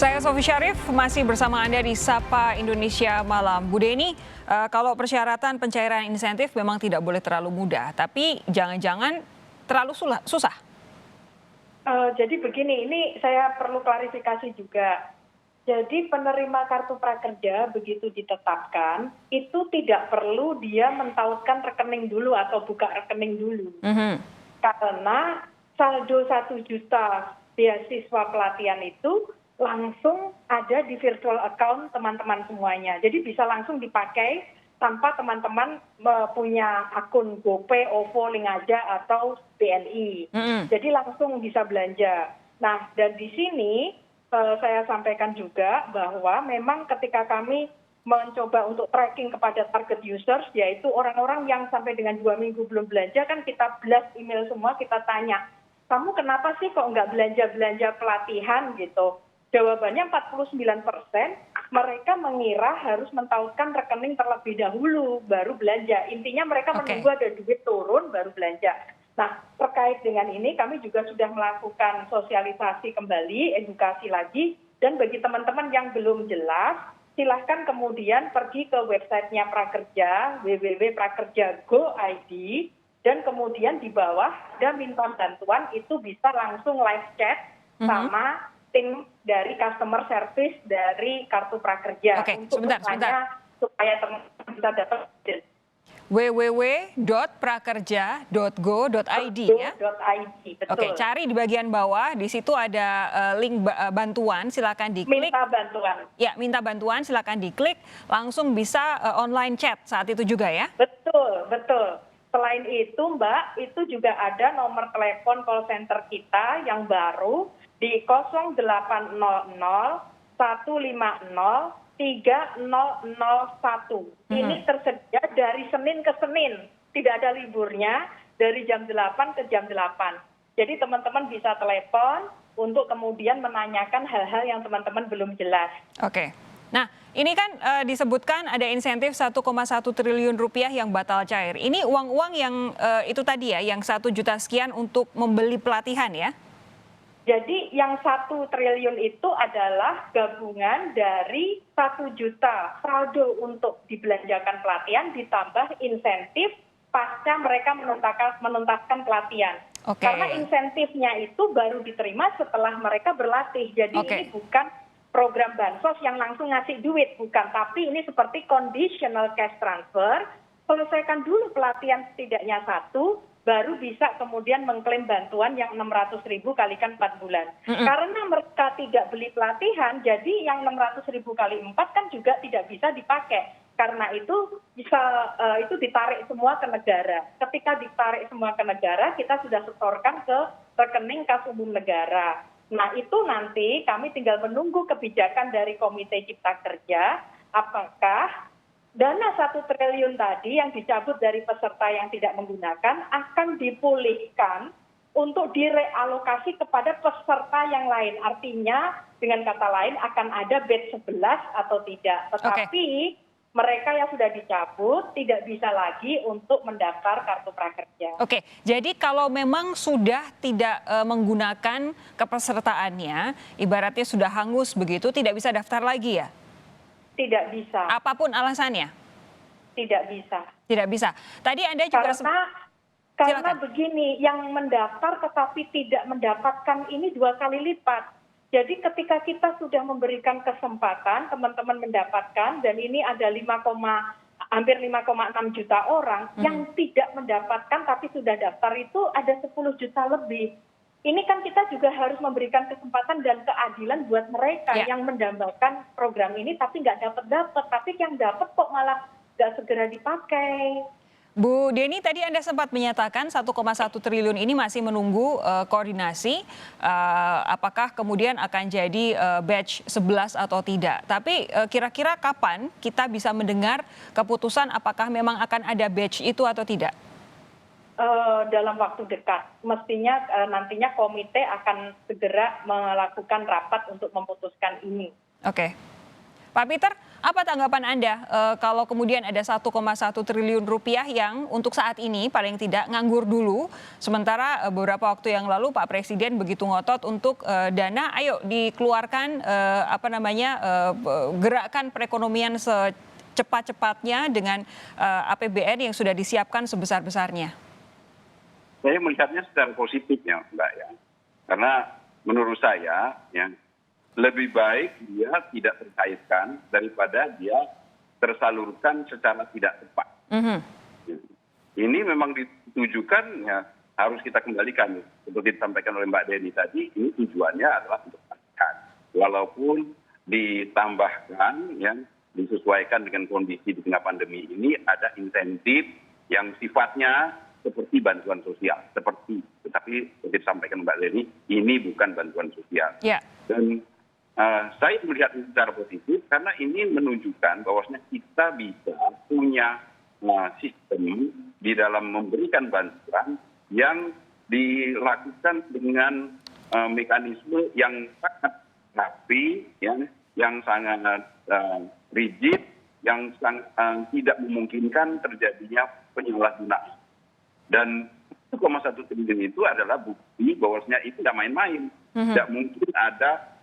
Saya Sofi Syarif, masih bersama Anda di Sapa Indonesia Malam. Bu Deni, kalau persyaratan pencairan insentif memang tidak boleh terlalu mudah, tapi jangan-jangan terlalu susah. Jadi begini, ini saya perlu klarifikasi juga. Jadi penerima kartu prakerja begitu ditetapkan, itu tidak perlu dia mentautkan rekening dulu atau buka rekening dulu. Karena saldo 1 juta beasiswa pelatihan itu langsung ada di virtual account teman-teman semuanya. Jadi bisa langsung dipakai tanpa teman-teman punya akun GoPay, OVO, Linkaja, atau BNI. Jadi langsung bisa belanja. Nah, dan di sini saya sampaikan juga bahwa memang ketika kami mencoba untuk tracking kepada target users, yaitu orang-orang yang sampai dengan 2 minggu belum belanja, kan kita blast email semua, kita tanya, kamu kenapa sih kok nggak belanja-belanja pelatihan gitu? Jawabannya 49% mereka mengira harus mentautkan rekening terlebih dahulu baru belanja. Intinya mereka menunggu ada duit turun baru belanja. Nah, terkait dengan ini kami juga sudah melakukan sosialisasi kembali, edukasi lagi, dan bagi teman-teman yang belum jelas, silahkan kemudian pergi ke websitenya Prakerja, www.prakerja.go.id, dan kemudian di bawah ada minta bantuan, itu bisa langsung live chat sama tim dari customer service dari Kartu Prakerja untuk bertanya supaya teman-teman bisa dapat www.prakerja.go.id ya. betul. Oke, cari di bagian bawah, di situ ada link bantuan, silakan diklik. Minta bantuan. Ya, minta bantuan, silakan diklik, langsung bisa online chat saat itu juga ya. Betul, betul. Selain itu Mbak, itu juga ada nomor telepon call center kita yang baru di 0800 150 3001. Ini tersedia dari Senin ke Senin, tidak ada liburnya, dari jam 8 ke jam 8. Jadi teman-teman bisa telepon untuk kemudian menanyakan hal-hal yang teman-teman belum jelas. Oke. Nah, ini kan disebutkan ada insentif 1,1 triliun rupiah yang batal cair. Ini uang-uang yang itu tadi ya, yang 1 juta sekian untuk membeli pelatihan ya? Jadi yang 1 triliun itu adalah gabungan dari 1 juta saldo untuk dibelanjakan pelatihan ditambah insentif pasca mereka menuntaskan pelatihan. Karena insentifnya itu baru diterima setelah mereka berlatih. Jadi ini bukan program bansos yang langsung ngasih duit, bukan. Tapi ini seperti conditional cash transfer, selesaikan dulu pelatihan setidaknya 1, baru bisa kemudian mengklaim bantuan yang 600.000 kalikan 4 bulan. Karena mereka tidak beli pelatihan, jadi yang 600.000 kali 4 kan juga tidak bisa dipakai. Karena itu itu ditarik semua ke negara. Ketika ditarik semua ke negara, kita sudah setorkan ke rekening kas umum negara. Nah, itu nanti kami tinggal menunggu kebijakan dari Komite Cipta Kerja, apakah dana 1 triliun tadi yang dicabut dari peserta yang tidak menggunakan akan dipulihkan untuk direalokasi kepada peserta yang lain. Artinya dengan kata lain akan ada batch 11 atau tidak. Tetapi mereka yang sudah dicabut tidak bisa lagi untuk mendaftar kartu prakerja. Oke, jadi kalau memang sudah tidak menggunakan kepesertaannya, ibaratnya sudah hangus begitu, tidak bisa daftar lagi ya? Tidak bisa. Apapun alasannya? Tidak bisa. Tidak bisa. Tadi Anda juga karena begini, yang mendaftar tetapi tidak mendapatkan ini 2 kali lipat. Jadi ketika kita sudah memberikan kesempatan teman-teman mendapatkan, dan ini ada hampir 5,6 juta orang yang tidak mendapatkan tapi sudah daftar, itu ada 10 juta lebih. Ini kan kita juga harus memberikan kesempatan dan keadilan buat mereka yang mendambakan program ini tapi nggak dapat, tapi yang dapat kok malah nggak segera dipakai. Bu Deni, tadi Anda sempat menyatakan 1,1 triliun ini masih menunggu koordinasi, apakah kemudian akan jadi batch 11 atau tidak. Tapi kira-kira kapan kita bisa mendengar keputusan apakah memang akan ada batch itu atau tidak? Dalam waktu dekat. Mestinya nantinya komite akan segera melakukan rapat untuk memutuskan ini. Oke. Pak Peter, apa tanggapan Anda kalau kemudian ada 1,1 triliun rupiah yang untuk saat ini paling tidak nganggur dulu, sementara beberapa waktu yang lalu Pak Presiden begitu ngotot untuk dana, ayo dikeluarkan gerakan perekonomian secepat-cepatnya dengan APBN yang sudah disiapkan sebesar-besarnya. Saya melihatnya secara positif ya Mbak ya, karena menurut saya ya lebih baik dia tidak terkaitkan daripada dia tersalurkan secara tidak tepat. Ini memang ditujukan ya harus kita kembalikan seperti disampaikan oleh Mbak Deni tadi, ini tujuannya adalah untuk masyarakat. Walaupun ditambahkan ya disesuaikan dengan kondisi di tengah pandemi ini ada insentif yang sifatnya seperti bantuan sosial, tetapi seperti disampaikan Mbak Leni, ini bukan bantuan sosial. Yeah. Dan saya melihat secara positif karena ini menunjukkan bahwasanya kita bisa punya sistem di dalam memberikan bantuan yang dilakukan dengan mekanisme yang sangat rapi, yang sangat rigid, yang sangat tidak memungkinkan terjadinya penyalahgunaan. Dan 1,1 triliun itu adalah bukti bahwasanya itu tidak main-main. Tidak mungkin ada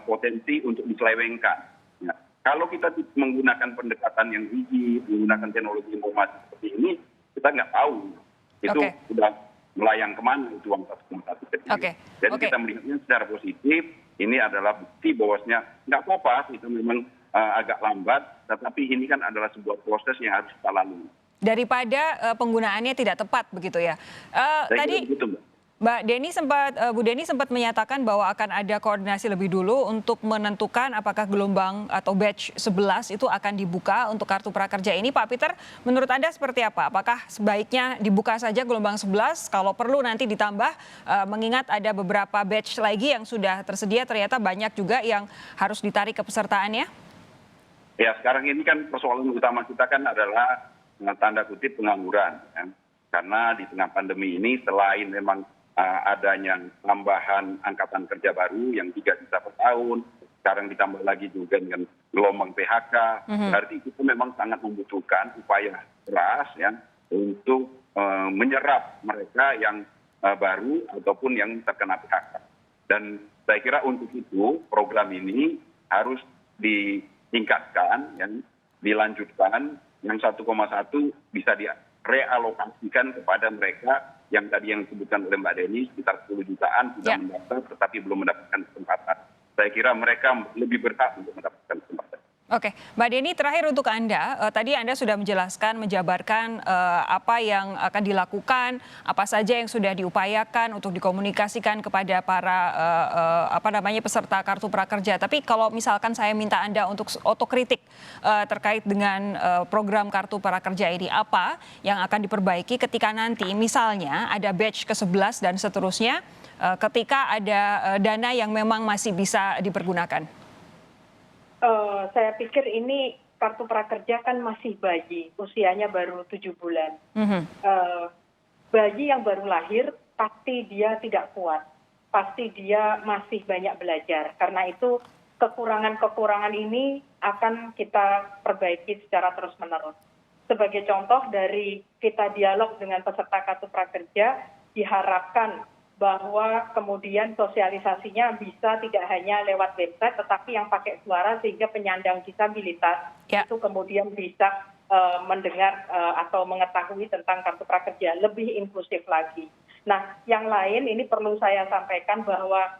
potensi untuk diselewengkan. Ya. Kalau kita menggunakan pendekatan yang rigid, menggunakan teknologi informasi seperti ini, kita nggak tahu itu sudah melayang kemana itu uang 1,1 triliun. Jadi kita melihatnya secara positif, ini adalah bukti bahwasanya nggak apa-apa, itu memang agak lambat, tetapi ini kan adalah sebuah proses yang harus kita lalui. Daripada penggunaannya tidak tepat begitu ya. Tadi Bu Deni sempat menyatakan bahwa akan ada koordinasi lebih dulu untuk menentukan apakah gelombang atau batch 11 itu akan dibuka untuk kartu prakerja ini. Pak Peter, menurut Anda seperti apa? Apakah sebaiknya dibuka saja gelombang 11, kalau perlu nanti ditambah, mengingat ada beberapa batch lagi yang sudah tersedia, ternyata banyak juga yang harus ditarik kepesertaannya? Ya, sekarang ini kan persoalan utama kita kan adalah tanda kutip pengangguran. Ya. Karena di tengah pandemi ini selain memang adanya tambahan angkatan kerja baru yang 3 juta per tahun, sekarang ditambah lagi juga dengan gelombang PHK, berarti kita memang sangat membutuhkan upaya keras ya untuk menyerap mereka yang baru ataupun yang terkena PHK. Dan saya kira untuk itu program ini harus ditingkatkan, yang dilanjutkan, yang 1,1 bisa direalokasikan kepada mereka yang tadi yang disebutkan oleh Mbak Deni, sekitar 10 jutaan sudah mendaftar tetapi belum mendapatkan kesempatan. Saya kira mereka lebih berhak untuk mendapatkan kesempatan. Oke, Mbak Deni, terakhir untuk Anda, tadi Anda sudah menjelaskan, menjabarkan apa yang akan dilakukan, apa saja yang sudah diupayakan untuk dikomunikasikan kepada para peserta kartu prakerja. Tapi kalau misalkan saya minta Anda untuk otokritik terkait dengan program kartu prakerja ini, apa yang akan diperbaiki ketika nanti misalnya ada batch ke-11 dan seterusnya, ketika ada dana yang memang masih bisa dipergunakan? Saya pikir ini kartu prakerja kan masih bayi, usianya baru 7 bulan. Bayi yang baru lahir pasti dia tidak kuat, pasti dia masih banyak belajar. Karena itu kekurangan-kekurangan ini akan kita perbaiki secara terus-menerus. Sebagai contoh dari kita dialog dengan peserta kartu prakerja, diharapkan bahwa kemudian sosialisasinya bisa tidak hanya lewat website, tetapi yang pakai suara sehingga penyandang disabilitas itu kemudian bisa mendengar atau mengetahui tentang kartu prakerja, lebih inklusif lagi. Nah, yang lain ini perlu saya sampaikan bahwa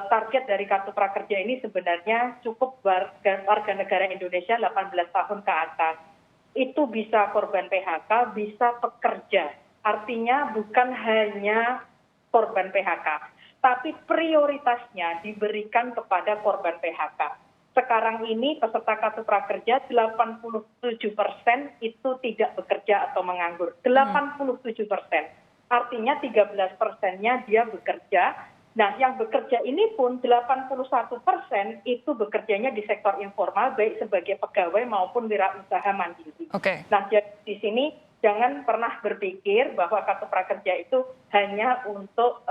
target dari kartu prakerja ini sebenarnya cukup warga negara Indonesia 18 tahun ke atas. Itu bisa korban PHK, bisa pekerja. Artinya bukan hanya korban PHK, tapi prioritasnya diberikan kepada korban PHK. Sekarang ini peserta kartu prakerja 87% itu tidak bekerja atau menganggur. 87%. Artinya 13%-nya dia bekerja. Nah, yang bekerja ini pun 81% itu bekerjanya di sektor informal, baik sebagai pegawai maupun wirausaha mandiri. Nah, jadi di sini jangan pernah berpikir bahwa kartu prakerja itu hanya untuk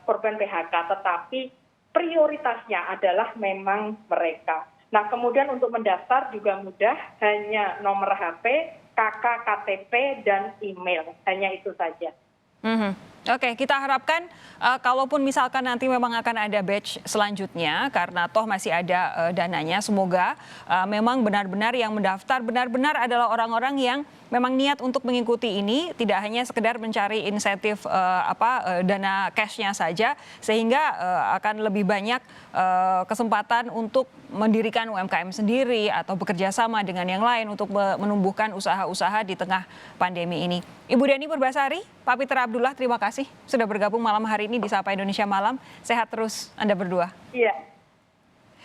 korban PHK, tetapi prioritasnya adalah memang mereka. Nah, kemudian untuk mendaftar juga mudah, hanya nomor HP, KK, KTP, dan email. Hanya itu saja. Oke, kita harapkan kalaupun misalkan nanti memang akan ada batch selanjutnya, karena toh masih ada dananya, semoga memang benar-benar yang mendaftar benar-benar adalah orang-orang yang memang niat untuk mengikuti ini, tidak hanya sekedar mencari insentif dana cashnya saja, sehingga akan lebih banyak kesempatan untuk mendirikan UMKM sendiri atau bekerja sama dengan yang lain untuk menumbuhkan usaha-usaha di tengah pandemi ini. Ibu Deni Purbasari, Pak Peter Abdullah, terima kasih sudah bergabung malam hari ini di Sapa Indonesia Malam. Sehat terus Anda berdua. Iya.